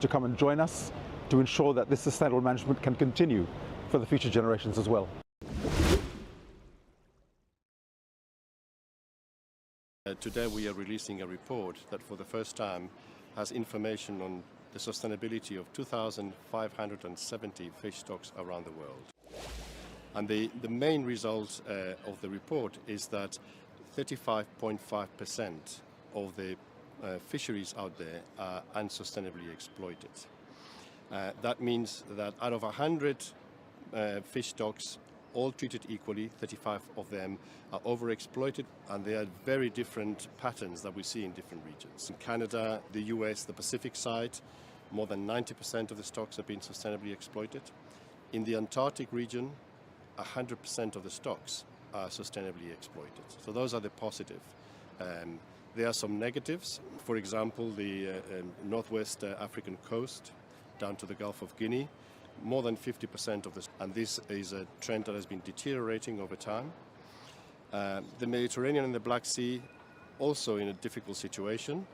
to come and join us to ensure that this sustainable management can continue for the future generations as well. Today we are releasing a report that for the first time has information on the sustainability of 2,570 fish stocks around the world. And the main result of the report is that 35.5% of the fisheries out there are unsustainably exploited. That means that out of 100 fish stocks, all treated equally, 35 of them are overexploited, and there are very different patterns that we see in different regions. In Canada, the US, the Pacific side, more than 90% of the stocks have been sustainably exploited. In the Antarctic region, 100% of the stocks are sustainably exploited. So those are the positive. There are some negatives. For example, the northwest African coast down to the Gulf of Guinea, more than 50% of this, and this is a trend that has been deteriorating over time. The Mediterranean and the Black Sea also in a difficult situation.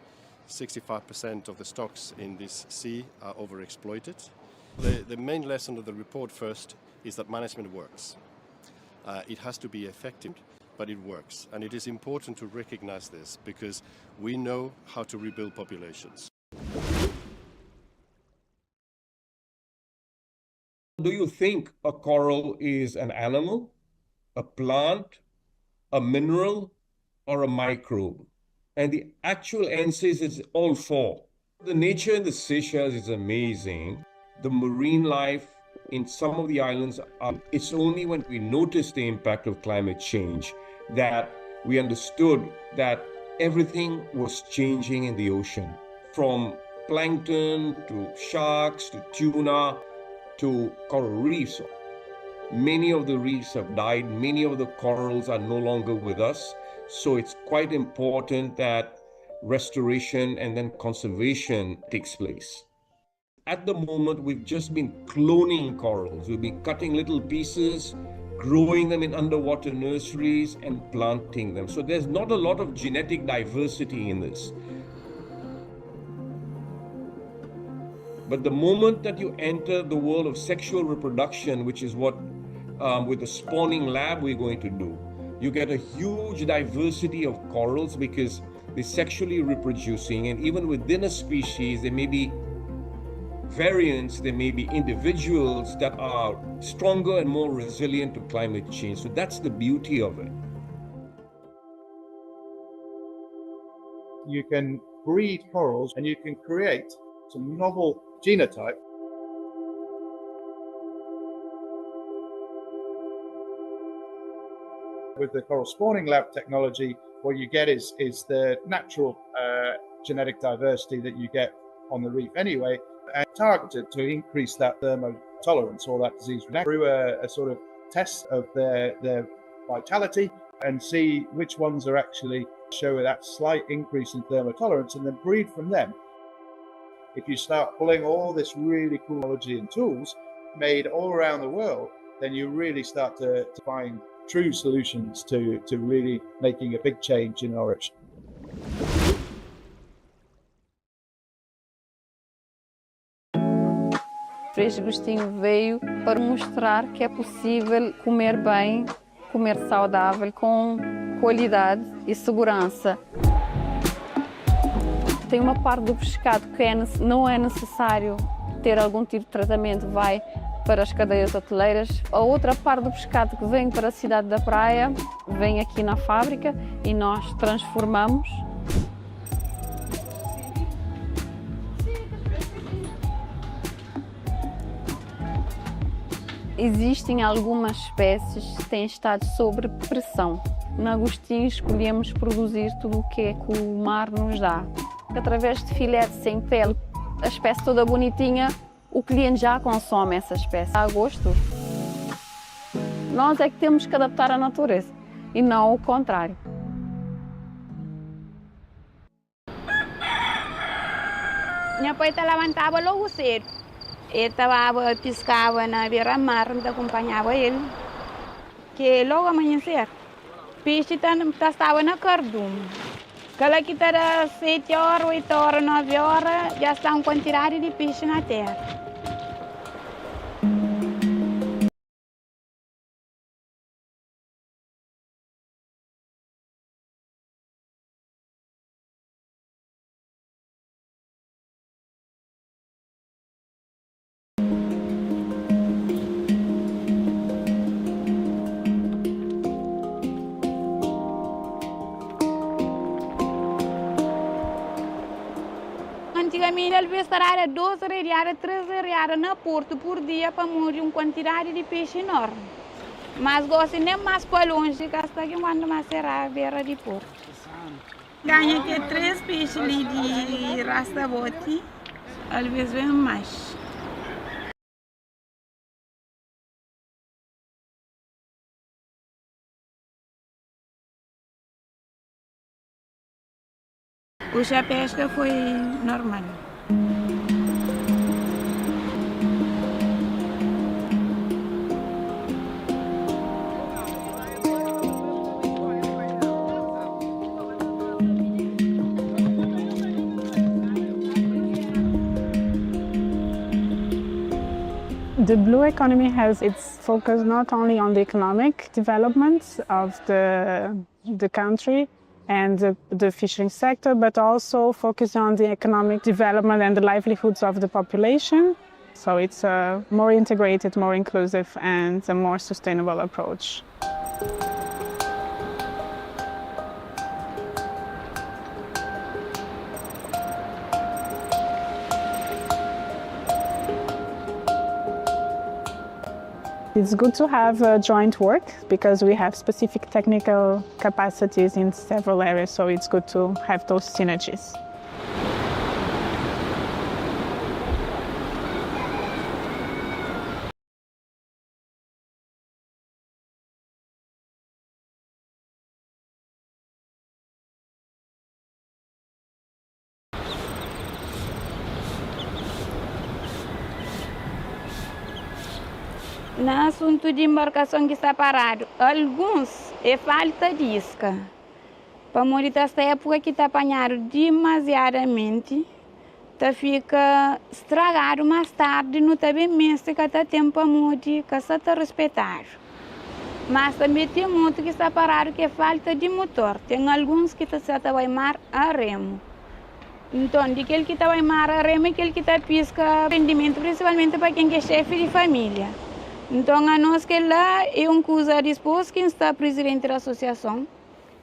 65% of the stocks in this sea are overexploited. The main lesson of the report first is that management works. It has to be effective, but it works. And it is important to recognize this because we know how to rebuild populations. Do you think a coral is an animal, a plant, a mineral, or a microbe? And the actual answer is all four. The nature in the Seychelles is amazing. The marine life in some of the islands, it's only when we noticed the impact of climate change that we understood that everything was changing in the ocean. From plankton to sharks to tuna to coral reefs. Many of the reefs have died. Many of the corals are no longer with us. So it's quite important that restoration and then conservation takes place. At the moment, we've just been cloning corals. We've been cutting little pieces, growing them in underwater nurseries and planting them. So there's not a lot of genetic diversity in this. But the moment that you enter the world of sexual reproduction, which is what with the spawning lab we're going to do, you get a huge diversity of corals because they're sexually reproducing, and even within a species, there may be variants, there may be individuals that are stronger and more resilient to climate change. So that's the beauty of it. You can breed corals and you can create some novel genotype. With the coral spawning lab technology, what you get is the natural genetic diversity that you get on the reef anyway, and targeted to increase that thermotolerance or that disease through a sort of test of their vitality and see which ones are actually show that slight increase in thermotolerance and then breed from them. If you start pulling all this really cool technology and tools made all around the world, then you really start to find true solutions to really making a big change in our ocean. Freixo Agostinho veio para mostrar que é possível comer bem, comer saudável, com qualidade e segurança. Tem uma parte do pescado que não é necessário ter algum tipo de tratamento, vai para as cadeias hoteleiras. A outra parte do pescado que vem para a cidade da praia, vem aqui na fábrica e nós transformamos. Existem algumas espécies que têm estado sob pressão. Na Agostinho escolhemos produzir tudo o que o mar nos dá. Através de filete sem pele, a espécie toda bonitinha, o cliente já consome essa espécie a gosto. Nós é que temos que adaptar à natureza e não o contrário. Minha pai levantava logo cedo. Ele piscava na beira-mar, acompanhava ele. Que logo amanhecer, o peixe estava na cardume. Aquela que está 7 horas, 8 horas, 9 horas, já está uma quantidade de peixe na terra. Antigamente, ele estará 2 reais, 3 reais na porto por dia para morrer uma quantidade de peixe enorme. Mas gosto nem mais para longe, que hasta que quando mais será a beira de porto. Ganha que 3 peixes ali de rasta bote, às vezes vem mais. Hoje a pesca foi normal. The blue economy has its focus not only on the economic development of the country and the fishing sector, but also focus on the economic development and the livelihoods of the population. So it's a more integrated, more inclusive, and a more sustainable approach. It's good to have joint work because we have specific technical capacities in several areas, so it's good to have those synergies. No assunto de embarcação que está parado, alguns é falta de isca. Para morrer esta época que está apanhado demasiadamente, tá fica estragado mais tarde, não está bem mesmo que está tempo para morrer, que está respeitado. Mas também tem muito que está parado que é falta de motor. Tem alguns que estão a mar a remo. Então, aquele que está a mar a remo é aquele que está pesca rendimento, principalmente para quem é chefe de família. Então, a nós que lá é uma coisa disposta, quem está presidente da associação,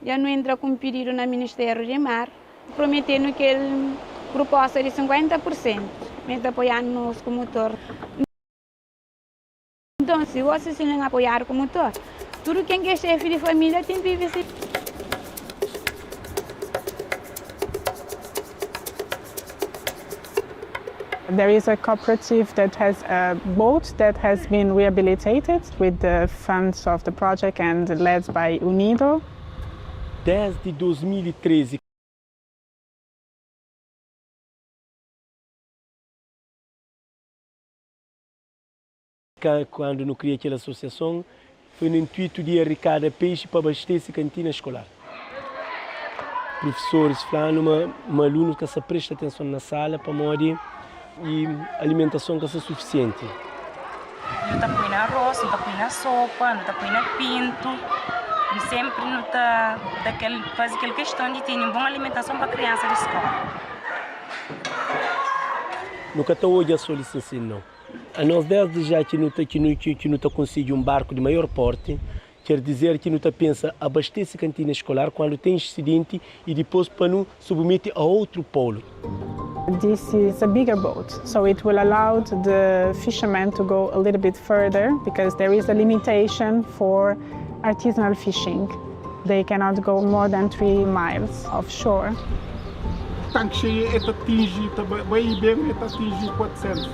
já não entra com pedido no Ministério de Mar, prometendo que ele proposta de 50%, mas apoiando-nos com o motor. Então, se vocês não apoiar com o motor, tudo quem é chefe de família tem que viver. There is a cooperative that has a boat that has been rehabilitated with the funds of the project and led by Unido. Desde 2013, quando eu criei aquela associação, foi no intuito de arrecadar peixe para abastecer a cantina escolar. Professores falando, alunos que se prestam atenção na sala para morrer e alimentação que seja suficiente. Não está põe na arroz, não está põe na sopa, não está põe na pinto. E sempre não está faz aquela questão de ter uma boa alimentação para a criança da escola. Nunca está hoje a sua licença, não. A nós desde já que não está conseguindo um barco de maior porte, quer dizer que não está pensa abastecer a cantina escolar quando tem incidente e depois para não submeter a outro polo. This is a bigger boat, so it will allow the fishermen to go a little bit further because there is a limitation for artisanal fishing. They cannot go more than 3 miles offshore. Tanque cheio atinge, bem bem atinge 400.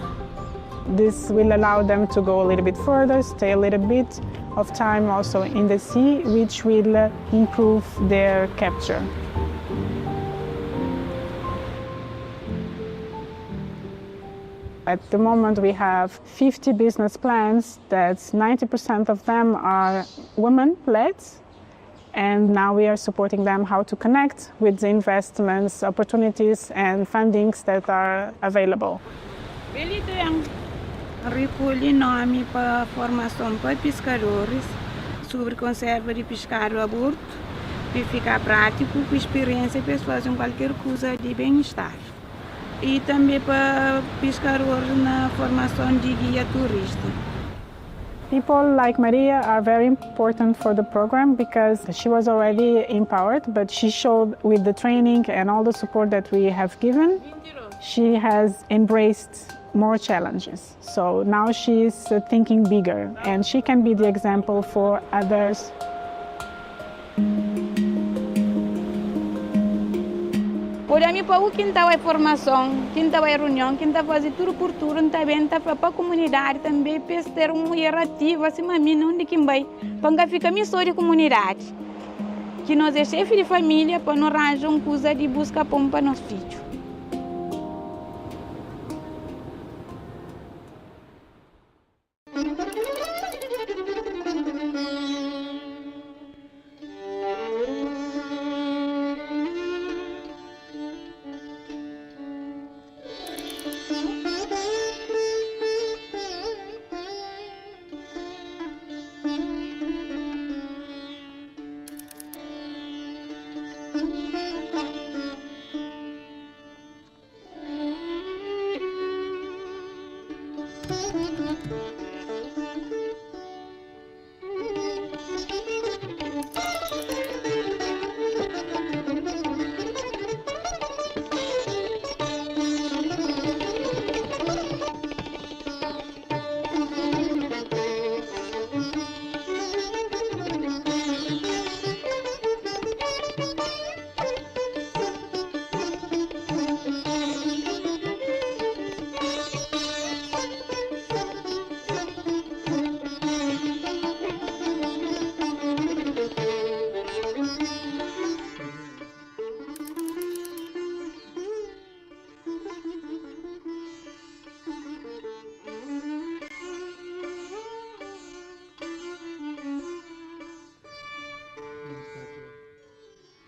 This will allow them to go a little bit further, stay a little bit of time also in the sea, which will improve their capture. At the moment we have 50 business plans that 90% of them are women-led And now we are supporting them how to connect with the investments, opportunities and fundings that are available. Recolhe nome para formação para pescadores sobre conserva de pescado a bordo, para ficar prático, com experiência para fazer qualquer coisa de bem-estar. E também para pescadores na formação de guia turista. People like Maria are very important for the program because she was already empowered, but she showed with the training and all the support that we have given, she has embraced more challenges. So now she's thinking bigger and she can be the example for others. Podemos para o quinta vai formação, quinta vai reunião, quinta fazer tudo por tudo, também tá para a comunidade também para ter uma mulher ativa, assim mamina onde quem vai, para ficar missão de comunidade, que nós é chefe de família para não arranjar uma coisa de buscar pão para nosso filho.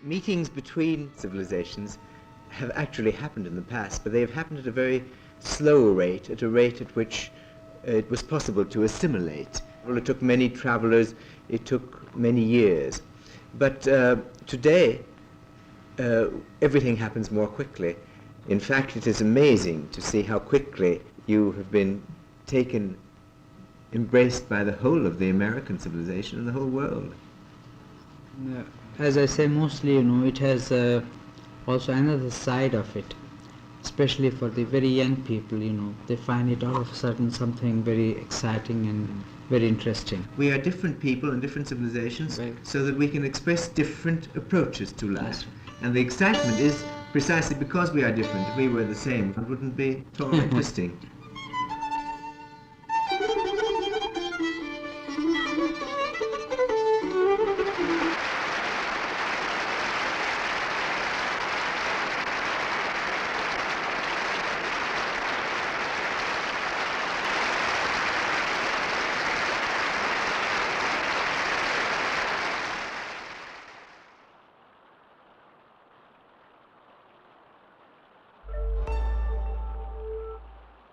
Meetings between civilizations have actually happened in the past, but they have happened at a very slow rate, at a rate at which it was possible to assimilate. Well, it took many travelers, it took many years. But today, everything happens more quickly. In fact, it is amazing to see how quickly you have been embraced by the whole of the American civilization and the whole world. As I say, mostly, it has also another side of it, especially for the very young people, they find it all of a sudden something very exciting and very interesting. We are different people and different civilizations, right, so that we can express different approaches to life. Yes. And the excitement is precisely because we are different. If we were the same, it wouldn't be at all interesting.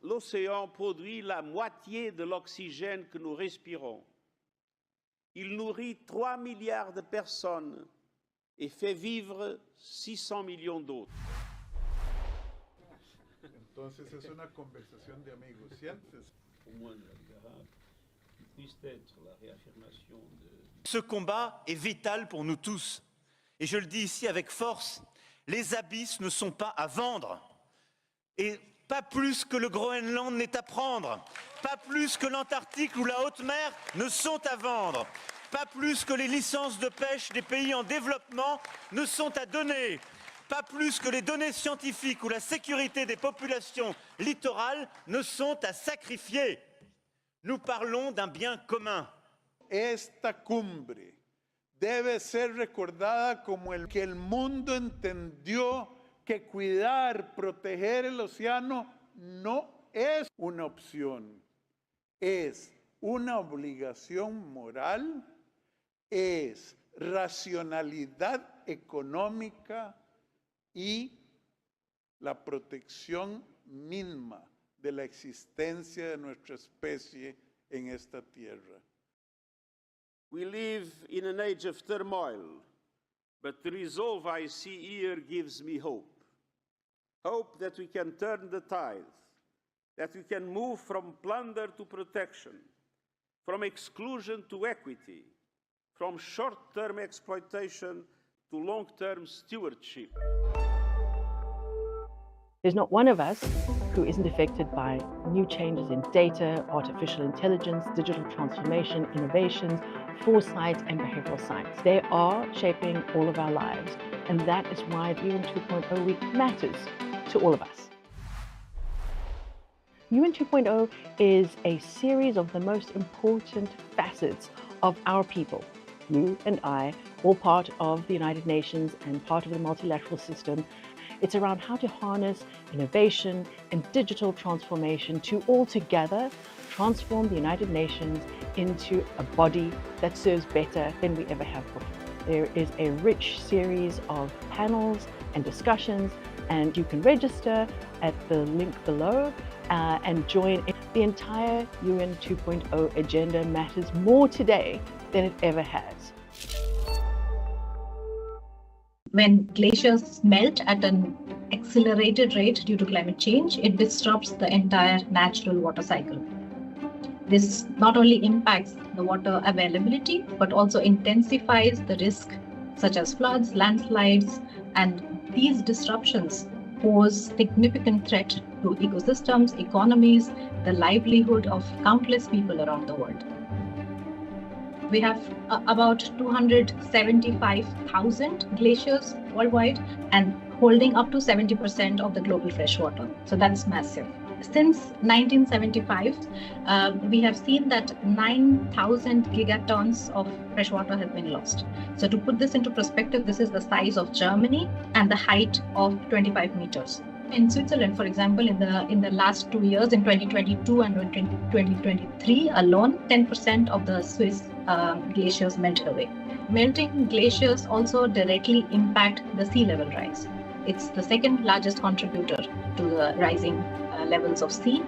L'océan produit la moitié de l'oxygène que nous respirons. Il nourrit 3 milliards de personnes et fait vivre 600 millions d'autres. Entonces es una conversación de amigos, ¿sientes? Ce combat est vital pour nous tous. Et je le dis ici avec force, les abysses ne sont pas à vendre. Et pas plus que le Groenland n'est à prendre, pas plus que l'Antarctique ou la haute mer ne sont à vendre, pas plus que les licences de pêche des pays en développement ne sont à donner, pas plus que les données scientifiques ou la sécurité des populations littorales ne sont à sacrifier. Nous parlons d'un bien commun. Esta cumbre debe ser recordada como que el mundo entendió que cuidar, proteger el océano no es una opción, es una obligación moral, es racionalidad económica y la protección misma de la existencia de nuestra especie en esta tierra. We live in an age of turmoil, but the resolve I see here gives me hope. Hope that we can turn the tide, that we can move from plunder to protection, from exclusion to equity, from short-term exploitation to long-term stewardship. There's not one of us who isn't affected by new changes in data, artificial intelligence, digital transformation, innovations, foresight, and behavioral science. They are shaping all of our lives, and that is why the UN 2.0 Week matters to all of us. UN 2.0 is a series of the most important facets of our people. You and I, all part of the United Nations and part of the multilateral system. It's around how to harness innovation and digital transformation to all together transform the United Nations into a body that serves better than we ever have before. There is a rich series of panels and discussions, and you can register at the link below and join. The entire UN 2.0 agenda matters more today than it ever has. When glaciers melt at an accelerated rate due to climate change, it disrupts the entire natural water cycle. This not only impacts the water availability, but also intensifies the risk such as floods, landslides, and these disruptions pose significant threat to ecosystems, economies, the livelihood of countless people around the world. We have about 275,000 glaciers worldwide and holding up to 70% of the global freshwater. So that's massive. Since 1975, we have seen that 9,000 gigatons of freshwater has been lost. So to put this into perspective, this is the size of Germany and the height of 25 meters. In Switzerland, for example, in the last 2 years, in 2022 and 2023 alone, 10% of the Swiss glaciers melted away. Melting glaciers also directly impact the sea level rise. It's the second largest contributor to the rising levels of sea,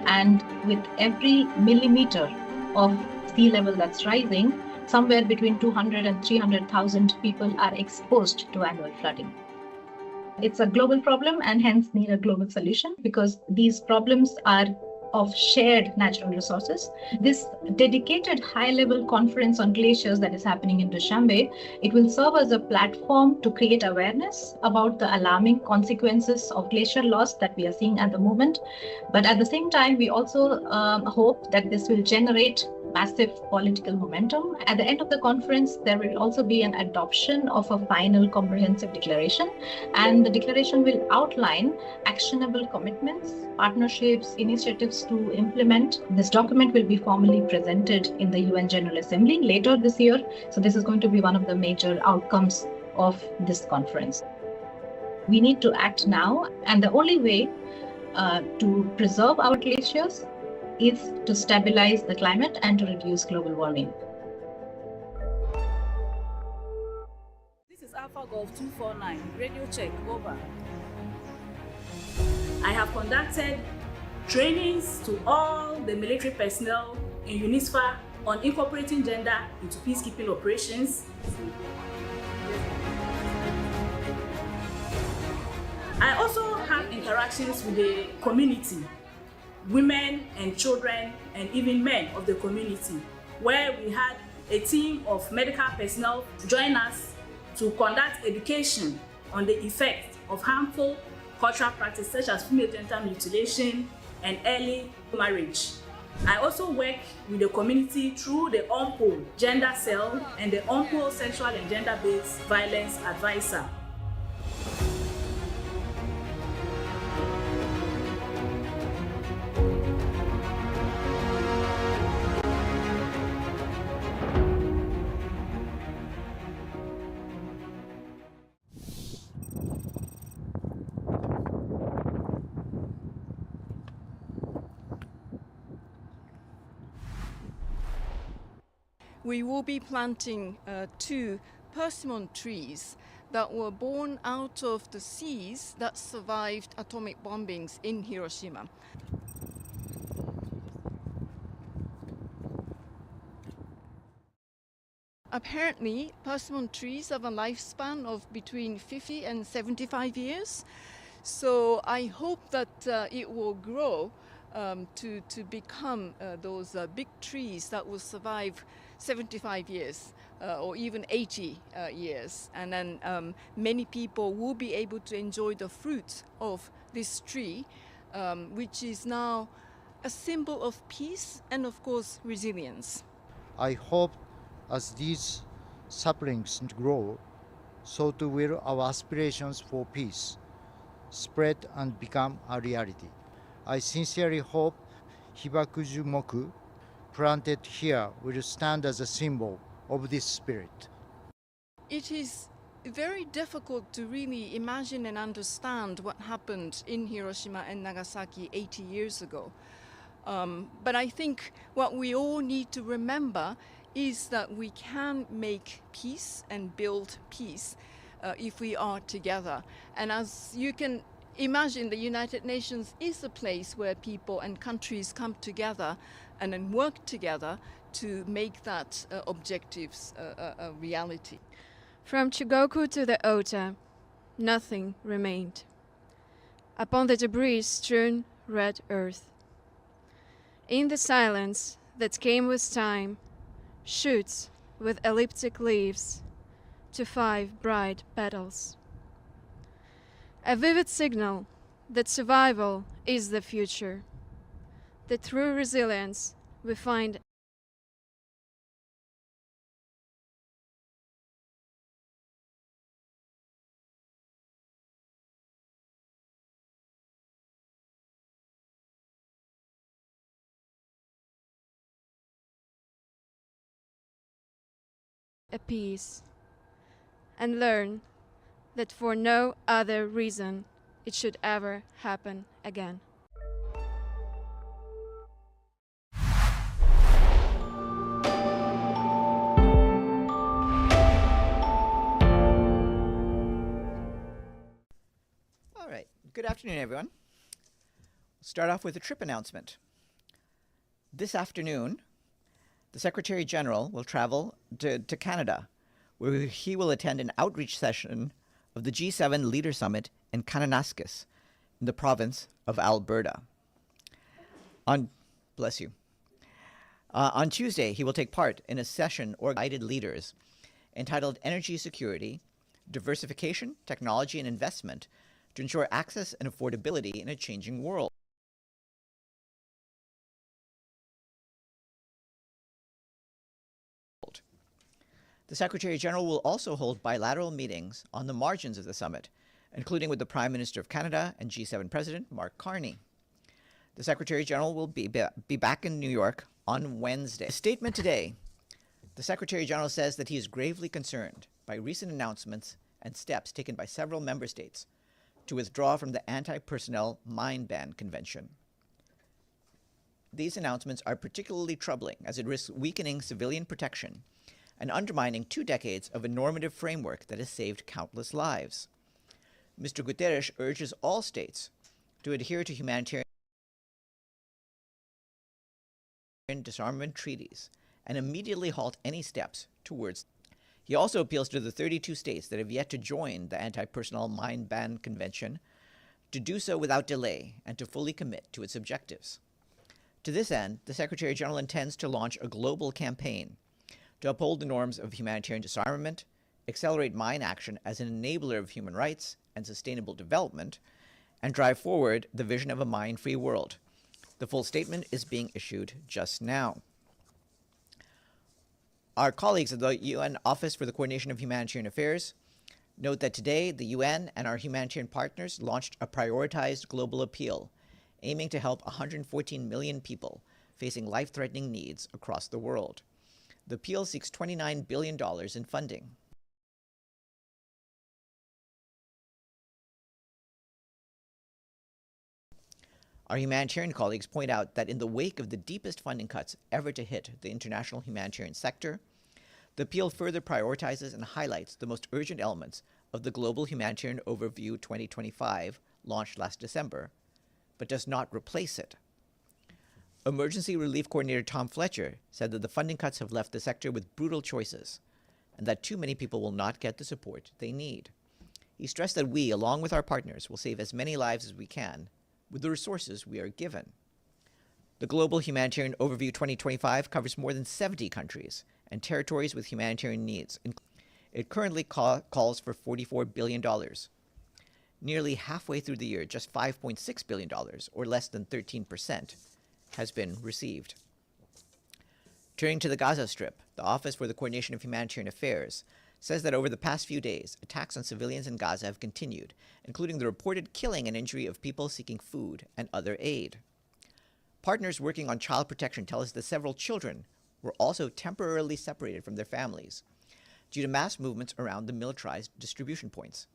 and with every millimeter of sea level that's rising, somewhere between 200 and 300,000 people are exposed to annual flooding. It's a global problem and hence need a global solution because these problems are of shared natural resources. This dedicated high-level conference on glaciers that is happening in Dushanbe, it will serve as a platform to create awareness about the alarming consequences of glacier loss that we are seeing at the moment. But at the same time, we also hope that this will generate massive political momentum. At the end of the conference, there will also be an adoption of a final comprehensive declaration, and the declaration will outline actionable commitments, partnerships, initiatives to implement. This document will be formally presented in the UN General Assembly later this year. So this is going to be one of the major outcomes of this conference. We need to act now, and the only way to preserve our glaciers is to stabilize the climate and to reduce global warming. This is Alpha Golf 249, radio check, over. I have conducted trainings to all the military personnel in UNISFA on incorporating gender into peacekeeping operations. I also have interactions with the community, women and children and even men of the community, where we had a team of medical personnel join us to conduct education on the effect of harmful cultural practices such as female genital mutilation and early marriage. I also work with the community through the UNPOL Gender Cell and the UNPOL Sexual and Gender-Based Violence Advisor. We will be planting 2 persimmon trees that were born out of the seas that survived atomic bombings in Hiroshima. Apparently, persimmon trees have a lifespan of between 50 and 75 years. So I hope that it will grow to become those big trees that will survive 75 years or even 80 years. And then many people will be able to enjoy the fruit of this tree, which is now a symbol of peace and, of course, resilience. I hope as these saplings grow, so too will our aspirations for peace spread and become a reality. I sincerely hope Hibakuju Moku planted here will stand as a symbol of this spirit. It is very difficult to really imagine and understand what happened in Hiroshima and Nagasaki 80 years ago. But I think what we all need to remember is that we can make peace and build peace if we are together. And as you can imagine, the United Nations is a place where people and countries come together and then work together to make that objectives a reality. From Chugoku to the Ota, nothing remained. Upon the debris-strewn red earth. In the silence that came with time, shoots with elliptic leaves to 5 bright petals. A vivid signal that survival is the future, that through resilience we find a peace, and learn that for no other reason it should ever happen again. All right, good afternoon, everyone. We'll start off with a trip announcement. This afternoon, the Secretary General will travel to Canada, where he will attend an outreach session of the G7 Leader Summit in Kananaskis, in the province of Alberta. On Tuesday, he will take part in a session or guided leaders entitled Energy Security, Diversification, Technology, and Investment to ensure access and affordability in a changing world. The Secretary General will also hold bilateral meetings on the margins of the summit, including with the Prime Minister of Canada and G7 President Mark Carney. The Secretary General will be back in New York on Wednesday. In a statement today, the Secretary General says that he is gravely concerned by recent announcements and steps taken by several member states to withdraw from the Anti-Personnel Mine Ban Convention. These announcements are particularly troubling as it risks weakening civilian protection and undermining 2 decades of a normative framework that has saved countless lives. Mr. Guterres urges all states to adhere to humanitarian disarmament treaties and immediately halt any steps towards. He also appeals to the 32 states that have yet to join the Anti-Personnel Mine Ban Convention to do so without delay and to fully commit to its objectives. To this end, the Secretary General intends to launch a global campaign to uphold the norms of humanitarian disarmament, accelerate mine action as an enabler of human rights and sustainable development, and drive forward the vision of a mine-free world. The full statement is being issued just now. Our colleagues at the UN Office for the Coordination of Humanitarian Affairs note that today the UN and our humanitarian partners launched a prioritized global appeal aiming to help 114 million people facing life-threatening needs across the world. The appeal seeks $29 billion in funding. Our humanitarian colleagues point out that in the wake of the deepest funding cuts ever to hit the international humanitarian sector, The appeal further prioritizes and highlights the most urgent elements of the Global Humanitarian Overview 2025, launched last December, but does not replace it. Emergency Relief Coordinator Tom Fletcher said that the funding cuts have left the sector with brutal choices and that too many people will not get the support they need. He stressed that we, along with our partners, will save as many lives as we can with the resources we are given. The Global Humanitarian Overview 2025 covers more than 70 countries and territories with humanitarian needs. It currently calls for $44 billion. Nearly halfway through the year, just $5.6 billion, or less than 13%, has been received. Turning to the Gaza Strip, the Office for the Coordination of Humanitarian Affairs says that over the past few days, attacks on civilians in Gaza have continued, including the reported killing and injury of people seeking food and other aid. Partners working on child protection tell us that several children were also temporarily separated from their families due to mass movements around the militarized distribution points.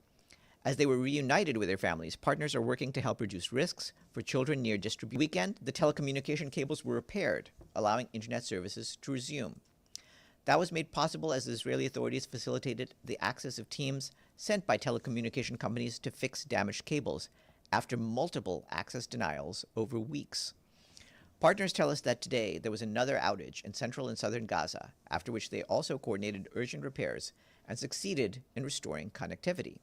As they were reunited with their families, partners are working to help reduce risks for children near distribution. Weekend, the telecommunication cables were repaired, allowing internet services to resume. That was made possible as the Israeli authorities facilitated the access of teams sent by telecommunication companies to fix damaged cables after multiple access denials over weeks. Partners tell us that today there was another outage in central and southern Gaza, after which they also coordinated urgent repairs and succeeded in restoring connectivity.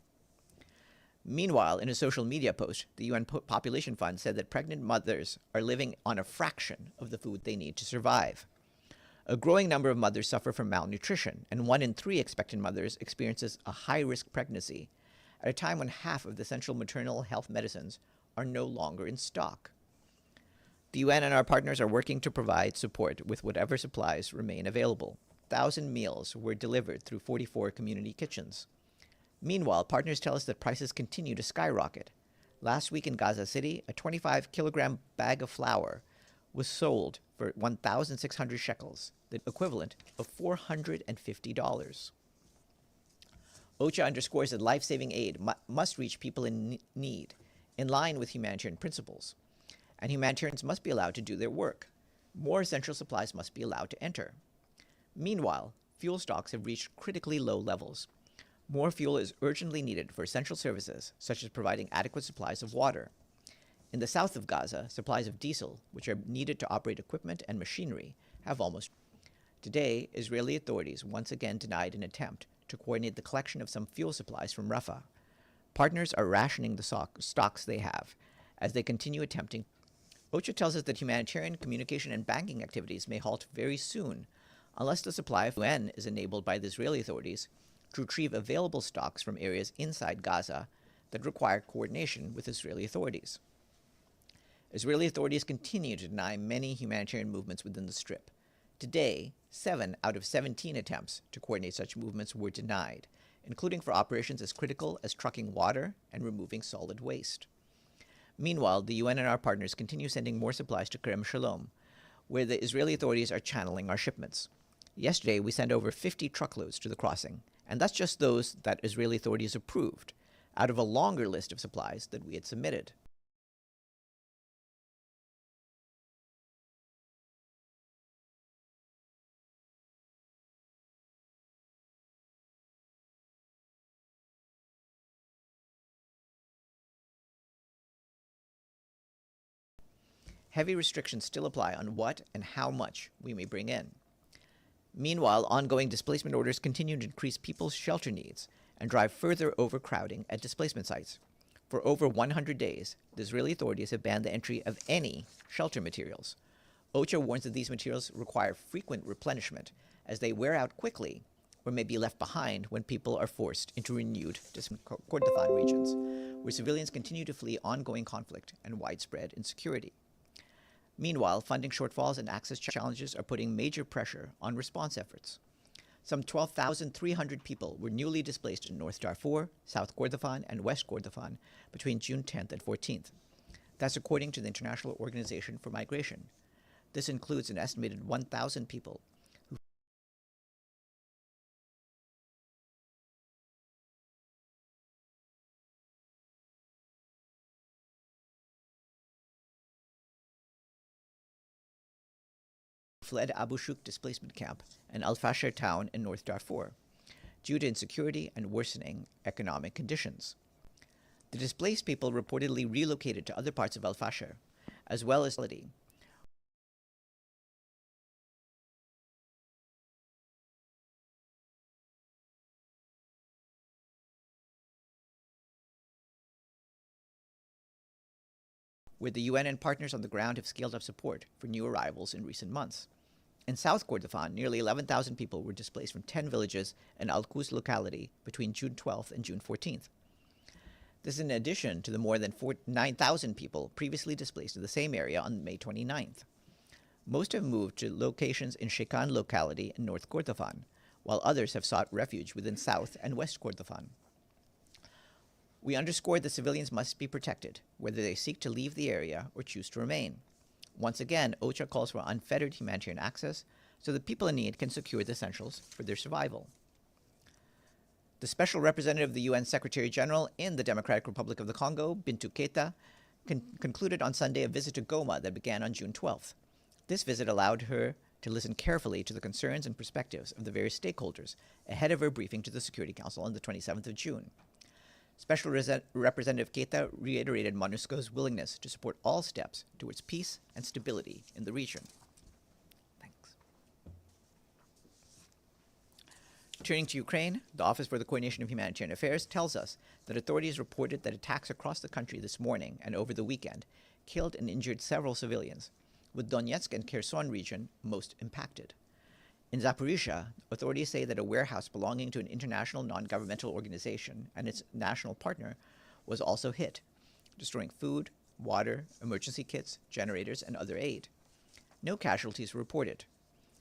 Meanwhile, in a social media post, the UN Population Fund said that pregnant mothers are living on a fraction of the food they need to survive. A growing number of mothers suffer from malnutrition, and 1 in 3 expectant mothers experiences a high-risk pregnancy at a time when half of the essential maternal health medicines are no longer in stock. The UN and our partners are working to provide support with whatever supplies remain available. 1,000 meals were delivered through 44 community kitchens. Meanwhile, partners tell us that prices continue to skyrocket. Last week in Gaza City, a 25-kilogram bag of flour was sold for 1,600 shekels, the equivalent of $450. OCHA underscores that life-saving aid must reach people in need, in line with humanitarian principles. And humanitarians must be allowed to do their work. More essential supplies must be allowed to enter. Meanwhile, fuel stocks have reached critically low levels. More fuel is urgently needed for essential services, such as providing adequate supplies of water. In the south of Gaza, supplies of diesel, which are needed to operate equipment and machinery, have almost. Today, Israeli authorities once again denied an attempt to coordinate the collection of some fuel supplies from Rafah. Partners are rationing the stocks they have as they continue attempting. OCHA tells us that humanitarian, communication, and banking activities may halt very soon unless the supply of UN is enabled by the Israeli authorities to retrieve available stocks from areas inside Gaza that require coordination with Israeli authorities. Israeli authorities continue to deny many humanitarian movements within the Strip. Today, 7 out of 17 attempts to coordinate such movements were denied, including for operations as critical as trucking water and removing solid waste. Meanwhile, the UN and our partners continue sending more supplies to Kerem Shalom, where the Israeli authorities are channeling our shipments. Yesterday, we sent over 50 truckloads to the crossing, and that's just those that Israeli authorities approved, out of a longer list of supplies that we had submitted. Heavy restrictions still apply on what and how much we may bring in. Meanwhile, ongoing displacement orders continue to increase people's shelter needs and drive further overcrowding at displacement sites. For over 100 days, the Israeli authorities have banned the entry of any shelter materials. OCHA warns that these materials require frequent replenishment as they wear out quickly or may be left behind when people are forced into renewed Kordofan regions, where civilians continue to flee ongoing conflict and widespread insecurity. Meanwhile, funding shortfalls and access challenges are putting major pressure on response efforts. Some 12,300 people were newly displaced in North Darfur, South Kordofan, and West Kordofan between June 10th and 14th. That's according to the International Organization for Migration. This includes an estimated 1,000 people who fled Abu Shuk displacement camp and Al Fasher town in North Darfur due to insecurity and worsening economic conditions. The displaced people reportedly relocated to other parts of Al Fasher, as well as where the UN and partners on the ground have scaled up support for new arrivals in recent months. In South Kordofan, nearly 11,000 people were displaced from 10 villages in Al Qus locality between June 12th and June 14th. This is in addition to the more than 9,000 people previously displaced in the same area on May 29th. Most have moved to locations in Shekan locality in North Kordofan, while others have sought refuge within South and West Kordofan. We underscore that civilians must be protected, whether they seek to leave the area or choose to remain. Once again, OCHA calls for unfettered humanitarian access so that people in need can secure the essentials for their survival. The Special Representative of the UN Secretary General in the Democratic Republic of the Congo, Bintou Keita, concluded on Sunday a visit to Goma that began on June 12th. This visit allowed her to listen carefully to the concerns and perspectives of the various stakeholders ahead of her briefing to the Security Council on the 27th of June. Special Representative Keita reiterated MONUSCO's willingness to support all steps towards peace and stability in the region. Thanks. Turning to Ukraine, the Office for the Coordination of Humanitarian Affairs tells us that authorities reported that attacks across the country this morning and over the weekend killed and injured several civilians, with Donetsk and Kherson region most impacted. In Zaporizhia, authorities say that a warehouse belonging to an international non-governmental organization and its national partner was also hit, destroying food, water, emergency kits, generators, and other aid. No casualties were reported.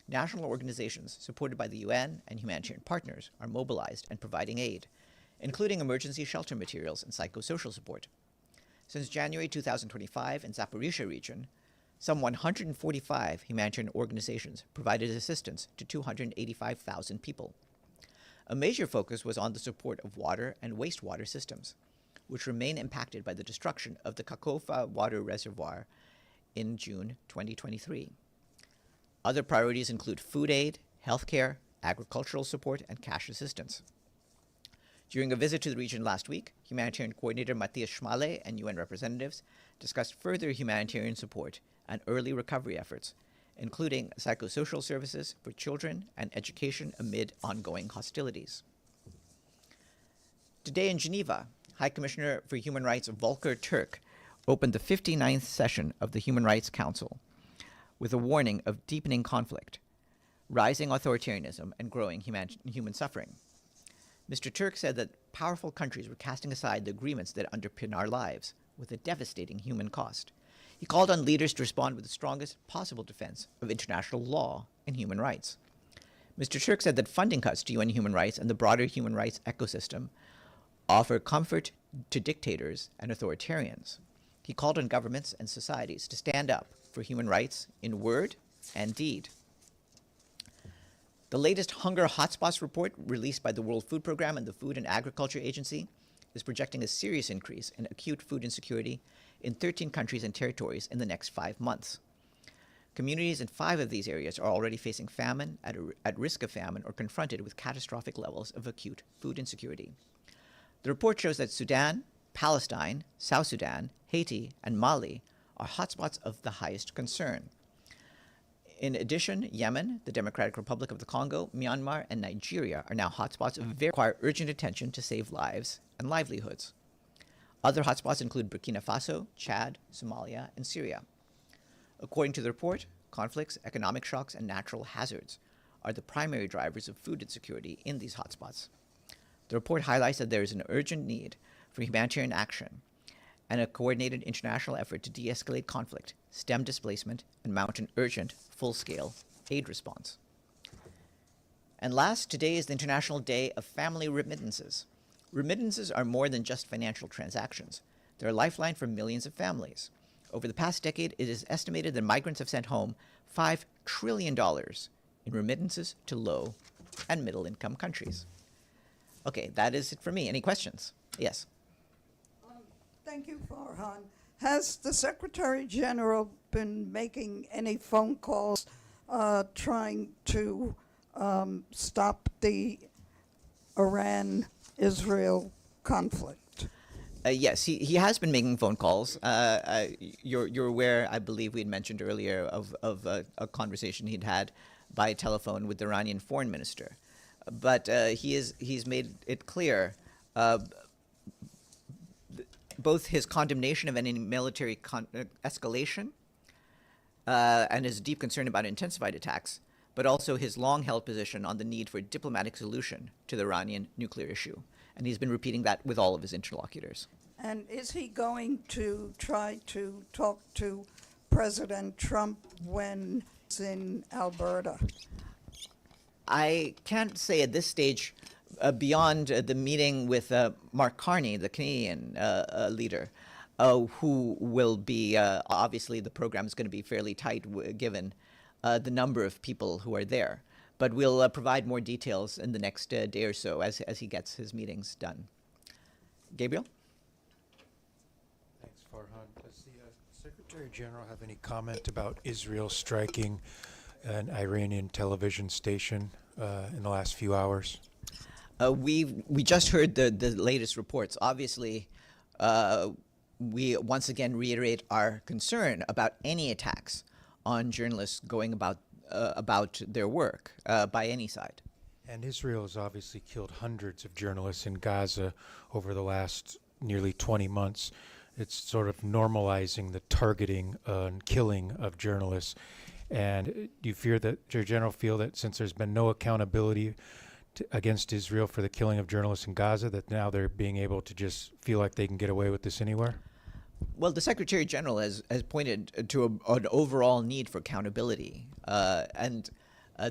National organizations supported by the UN and humanitarian partners are mobilized and providing aid, including emergency shelter materials and psychosocial support. Since January 2025 in Zaporizhia region, some 145 humanitarian organizations provided assistance to 285,000 people. A major focus was on the support of water and wastewater systems, which remain impacted by the destruction of the Kakhovka water reservoir in June 2023. Other priorities include food aid, healthcare, agricultural support, and cash assistance. During a visit to the region last week, humanitarian coordinator Matthias Schmale and UN representatives discussed further humanitarian support and early recovery efforts, including psychosocial services for children and education amid ongoing hostilities. Today in Geneva, High Commissioner for Human Rights Volker Turk opened the 59th session of the Human Rights Council with a warning of deepening conflict, rising authoritarianism, and growing human suffering. Mr. Turk said that powerful countries were casting aside the agreements that underpin our lives, with a devastating human cost. He called on leaders to respond with the strongest possible defense of international law and human rights. Mr. Turk said that funding cuts to UN human rights and the broader human rights ecosystem offer comfort to dictators and authoritarians. He called on governments and societies to stand up for human rights in word and deed. The latest hunger hotspots report released by the World Food Programme and the Food and Agriculture Agency is projecting a serious increase in acute food insecurity in 13 countries and territories in the next 5 months. Communities in 5 of these areas are already facing famine, at risk of famine, or confronted with catastrophic levels of acute food insecurity. The report shows that Sudan, Palestine, South Sudan, Haiti, and Mali are hotspots of the highest concern. In addition, Yemen, the Democratic Republic of the Congo, Myanmar, and Nigeria are now hotspots of require urgent attention to save lives and livelihoods. Other hotspots include Burkina Faso, Chad, Somalia, and Syria. According to the report, conflicts, economic shocks, and natural hazards are the primary drivers of food insecurity in these hotspots. The report highlights that there is an urgent need for humanitarian action and a coordinated international effort to de-escalate conflict, stem displacement, and mount an urgent, full-scale aid response. And last, today is the International Day of Family Remittances. Remittances are more than just financial transactions. They're a lifeline for millions of families. Over the past decade, it is estimated that migrants have sent home $5 trillion in remittances to low and middle-income countries. Okay, that is it for me. Any questions? Yes. Thank you, Farhan. Has the Secretary General been making any phone calls trying to stop the Iran-Israel conflict? Yes, he has been making phone calls. You're aware, I believe we had mentioned earlier, of a conversation he'd had by telephone with the Iranian foreign minister. But he's made it clear both his condemnation of any military escalation and his deep concern about intensified attacks, but also his long-held position on the need for a diplomatic solution to the Iranian nuclear issue. And he's been repeating that with all of his interlocutors. And is he going to try to talk to President Trump when he's in Alberta? I can't say at this stage, beyond the meeting with Mark Carney, the Canadian leader, who will be, obviously the program is going to be fairly tight given the number of people who are there. But we'll provide more details in the next day or so as he gets his meetings done. Gabriel? Thanks, Farhan. Does the Secretary General have any comment about Israel striking an Iranian television station in the last few hours? We just heard the latest reports. Obviously, we once again reiterate our concern about any attacks on journalists going about their work by any side. And Israel has obviously killed hundreds of journalists in Gaza over the last nearly 20 months. It's sort of normalizing the targeting and killing of journalists. And do you fear that, Secretary General, feel that since there's been no accountability against Israel for the killing of journalists in Gaza, that now they're being able to just feel like they can get away with this anywhere? Well, the Secretary General has pointed to an overall need for accountability. And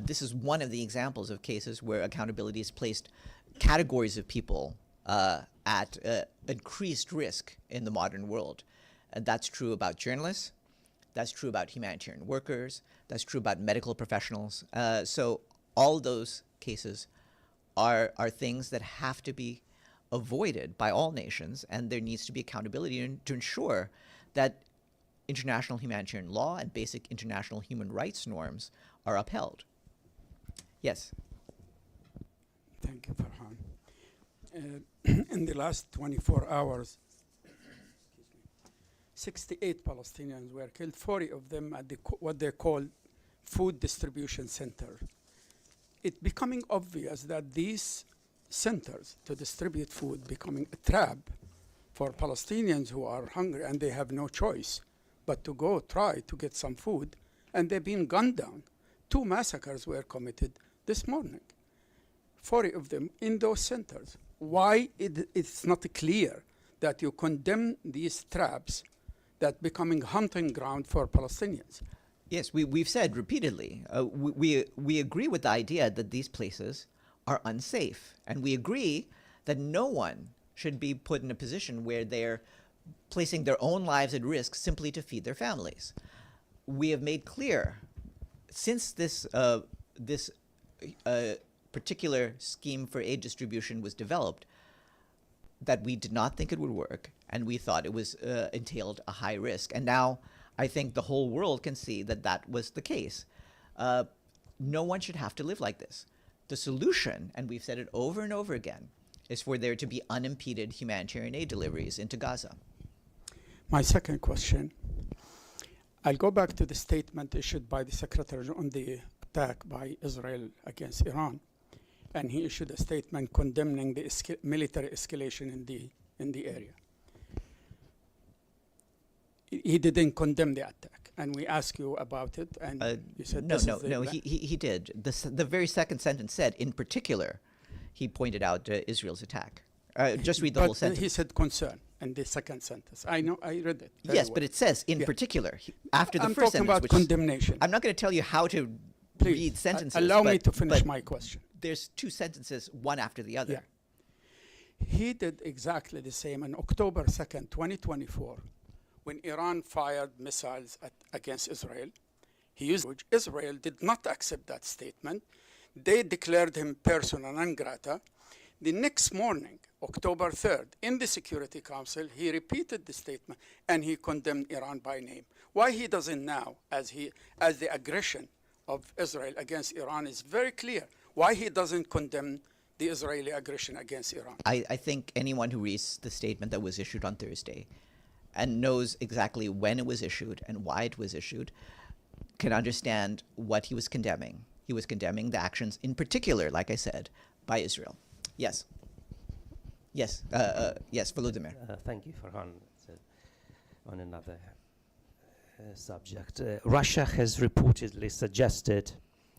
this is one of the examples of cases where accountability has placed categories of people at increased risk in the modern world. And that's true about journalists. That's true about humanitarian workers. That's true about medical professionals. So all those cases are things that have to be avoided by all nations, and there needs to be accountability to ensure that international humanitarian law and basic international human rights norms are upheld. Yes. Thank you, Farhan. In the last 24 hours, 68 Palestinians were killed, 40 of them at what they call food distribution center. It's becoming obvious that these centers to distribute food becoming a trap for Palestinians who are hungry and they have no choice but to go try to get some food, and they've been gunned down. 2 massacres were committed this morning, 40 of them in those centers. Why it's not clear that you condemn these traps that becoming hunting ground for Palestinians? Yes, we've said repeatedly, we agree with the idea that these places are unsafe. And we agree that no one should be put in a position where they're placing their own lives at risk simply to feed their families. We have made clear, since this particular scheme for aid distribution was developed, that we did not think it would work, and we thought it was entailed a high risk. And now I think the whole world can see that that was the case. No one should have to live like this. The solution, and we've said it over and over again, is for there to be unimpeded humanitarian aid deliveries into Gaza. My second question, I'll go back to the statement issued by the Secretary on the attack by Israel against Iran. And he issued a statement condemning the military escalation in the area. He didn't condemn the attack, and we asked you about it, and you said no. He did. The very second sentence said, in particular, he pointed out Israel's attack. Just read the whole sentence. He said concern in the second sentence. I know, I read it. Yes, but it says in particular after the I'm first talking sentence. about condemnation. I'm not going to tell you how to read sentences. Allow me to finish my question. There's 2 sentences, one after the other. Yeah. He did exactly the same on October 2nd, 2024. When Iran fired missiles against Israel, Israel did not accept that statement. They declared him persona non grata. The next morning, October 3rd, in the Security Council, he repeated the statement and he condemned Iran by name. Why he doesn't now, as the aggression of Israel against Iran is very clear. Why he doesn't condemn the Israeli aggression against Iran? I think anyone who reads the statement that was issued on Thursday and knows exactly when it was issued and why it was issued can understand what he was condemning. He was condemning the actions, in particular, like I said, by Israel. Yes. Yes. Yes, Volodymyr. Thank you, Farhan. On another subject. Russia has reportedly suggested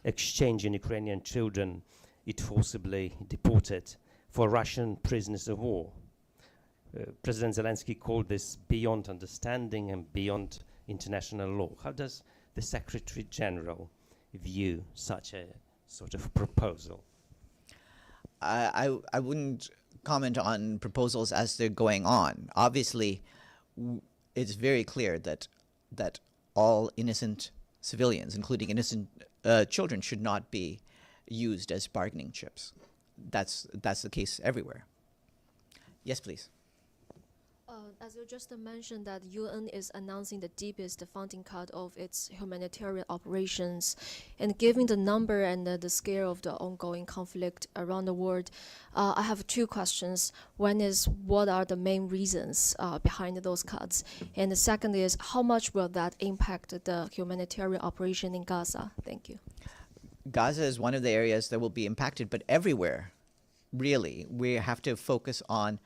exchanging Ukrainian children it forcibly deported for Russian prisoners of war. President Zelensky called this beyond understanding and beyond international law. How does the Secretary General view such a sort of proposal? I wouldn't comment on proposals as they're going on. Obviously, it's very clear that all innocent civilians, including innocent children, should not be used as bargaining chips. That's the case everywhere. Yes, please. As you just mentioned, that UN is announcing the deepest funding cut of its humanitarian operations, and given the number and the scale of the ongoing conflict around the world, I have two questions. One is, what are the main reasons behind those cuts? And the second is, how much will that impact the humanitarian operation in Gaza? Thank you. Gaza is one of the areas that will be impacted, but everywhere, really, we have to focus on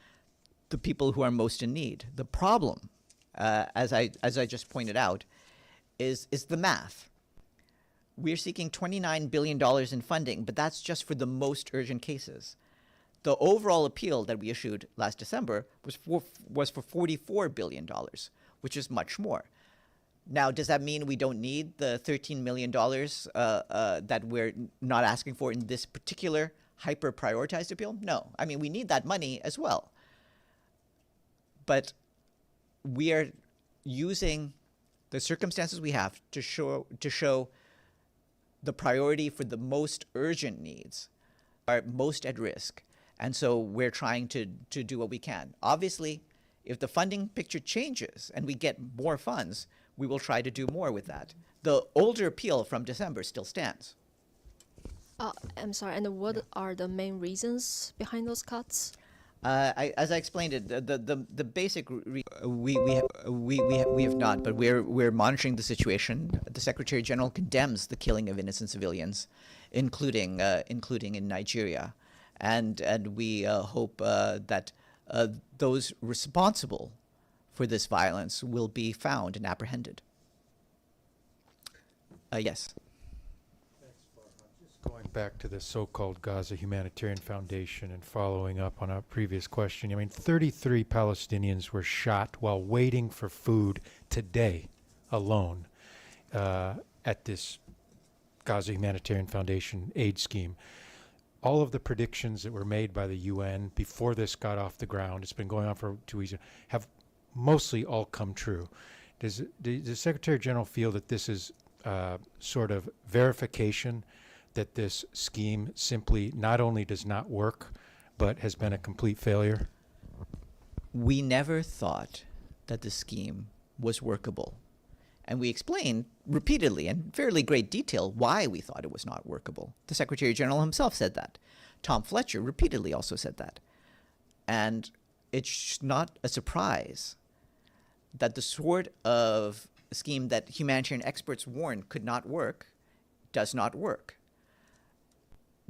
the people who are most in need. The problem, as I just pointed out, is the math. We're seeking $29 billion in funding, but that's just for the most urgent cases. The overall appeal that we issued last December was for $44 billion, which is much more. Now, does that mean we don't need the $13 million that we're not asking for in this particular hyper-prioritized appeal? No. I mean, we need that money as well. But we are using the circumstances we have to show the priority for the most urgent needs, are most at risk. And so we're trying to do what we can. Obviously, if the funding picture changes and we get more funds, we will try to do more with that. The older appeal from December still stands. I'm sorry, and what are the main reasons behind those cuts? As I explained it, the basic we have not, but we're monitoring the situation. The Secretary General condemns the killing of innocent civilians, including in Nigeria, and we hope that those responsible for this violence will be found and apprehended. Yes. Going back to the so-called Gaza Humanitarian Foundation and following up on a previous question, I mean, 33 Palestinians were shot while waiting for food today alone at this Gaza Humanitarian Foundation aid scheme. All of the predictions that were made by the UN before this got off the ground, it's been going on for 2 weeks, have mostly all come true. Does the Secretary General feel that this is sort of verification that this scheme simply not only does not work, but has been a complete failure? We never thought that the scheme was workable. And we explained repeatedly in fairly great detail why we thought it was not workable. The Secretary General himself said that. Tom Fletcher repeatedly also said that. And it's not a surprise that the sort of scheme that humanitarian experts warned could not work does not work.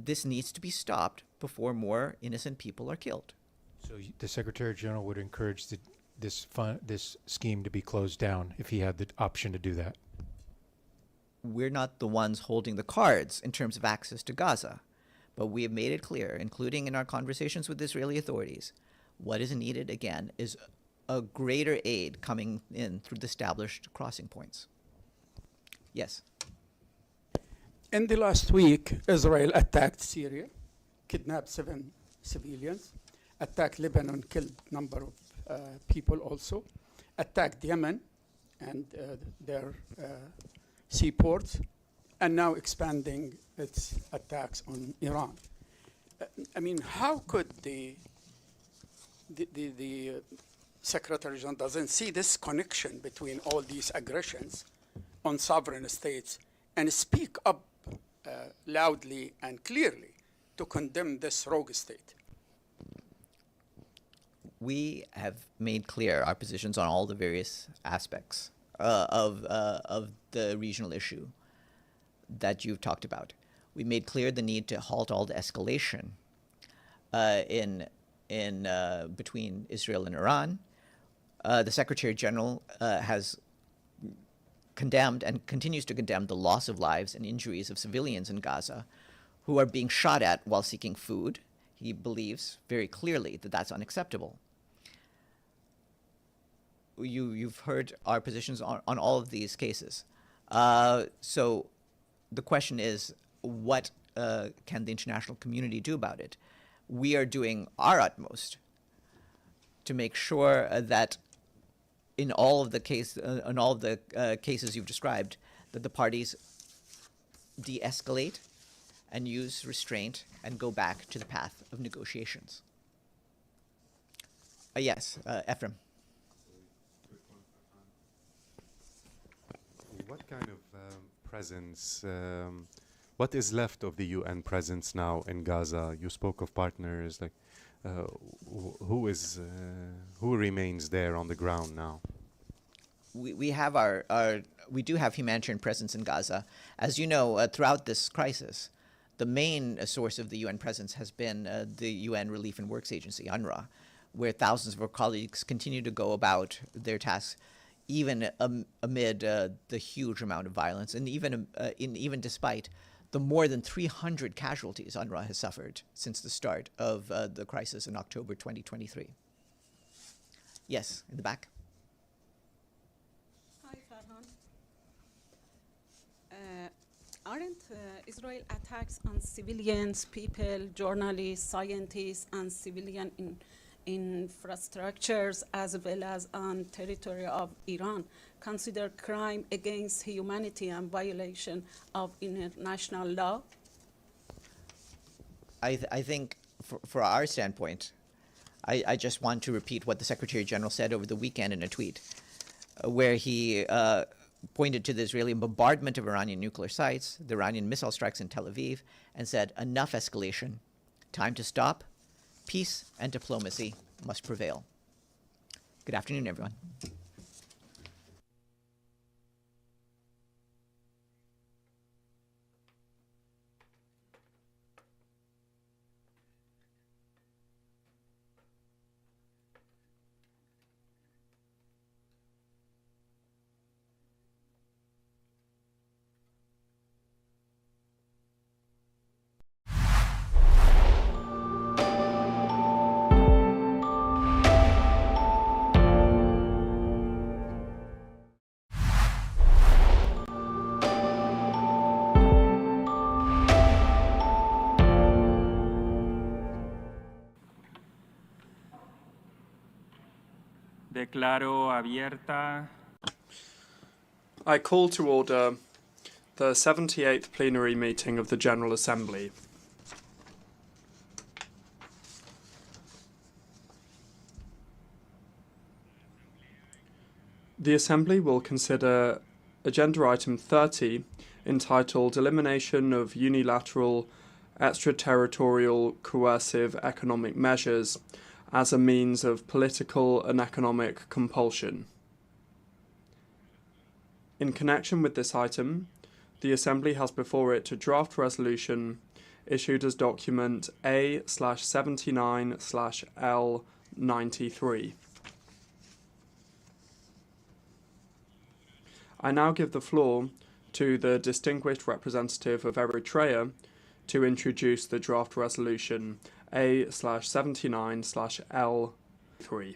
This needs to be stopped before more innocent people are killed. So the Secretary General would encourage this scheme to be closed down if he had the option to do that? We're not the ones holding the cards in terms of access to Gaza, but we have made it clear, including in our conversations with Israeli authorities, what is needed, again, is a greater aid coming in through the established crossing points. Yes. In the last week, Israel attacked Syria, kidnapped 7 civilians, attacked Lebanon, killed a number of people also, attacked Yemen and their seaports, and now expanding its attacks on Iran. I mean, how could the Secretary General doesn't see this connection between all these aggressions on sovereign states and speak up loudly and clearly to condemn this rogue state? We have made clear our positions on all the various aspects of the regional issue that you've talked about. We made clear the need to halt all the escalation between Israel and Iran. The Secretary General has condemned and continues to condemn the loss of lives and injuries of civilians in Gaza who are being shot at while seeking food. He believes very clearly that that's unacceptable. You've heard our positions on all of these cases. So the question is, what can the international community do about it? We are doing our utmost to make sure that in all of the cases you've described, that the parties de-escalate and use restraint and go back to the path of negotiations. Yes, Ephraim. What kind of presence, what is left of the UN presence now in Gaza? You spoke of partners, like who remains there on the ground now? We have we do have humanitarian presence in Gaza. As you know, throughout this crisis, the main source of the UN presence has been the UN Relief and Works Agency, UNRWA, where thousands of our colleagues continue to go about their tasks, even amid the huge amount of violence, and even despite the more than 300 casualties UNRWA has suffered since the start of the crisis in October 2023. Yes, in the back. Hi, Farhan. Aren't Israel attacks on civilians, people, journalists, scientists, and civilian infrastructures, as well as on territory of Iran, considered crime against humanity and violation of international law? I think for our standpoint, I just want to repeat what the Secretary General said over the weekend in a tweet, where he pointed to the Israeli bombardment of Iranian nuclear sites, the Iranian missile strikes in Tel Aviv, and said, enough escalation, time to stop, peace and diplomacy must prevail. Good afternoon, everyone. Declaro abierta. I call to order the 78th plenary meeting of the General Assembly. The Assembly will consider Agenda Item 30, entitled Elimination of Unilateral Extraterritorial Coercive Economic Measures as a Means of Political and Economic Compulsion. In connection with this item, the Assembly has before it a draft resolution issued as document A/79/L93. I now give the floor to the distinguished representative of Eritrea to introduce the draft resolution A/79/L3.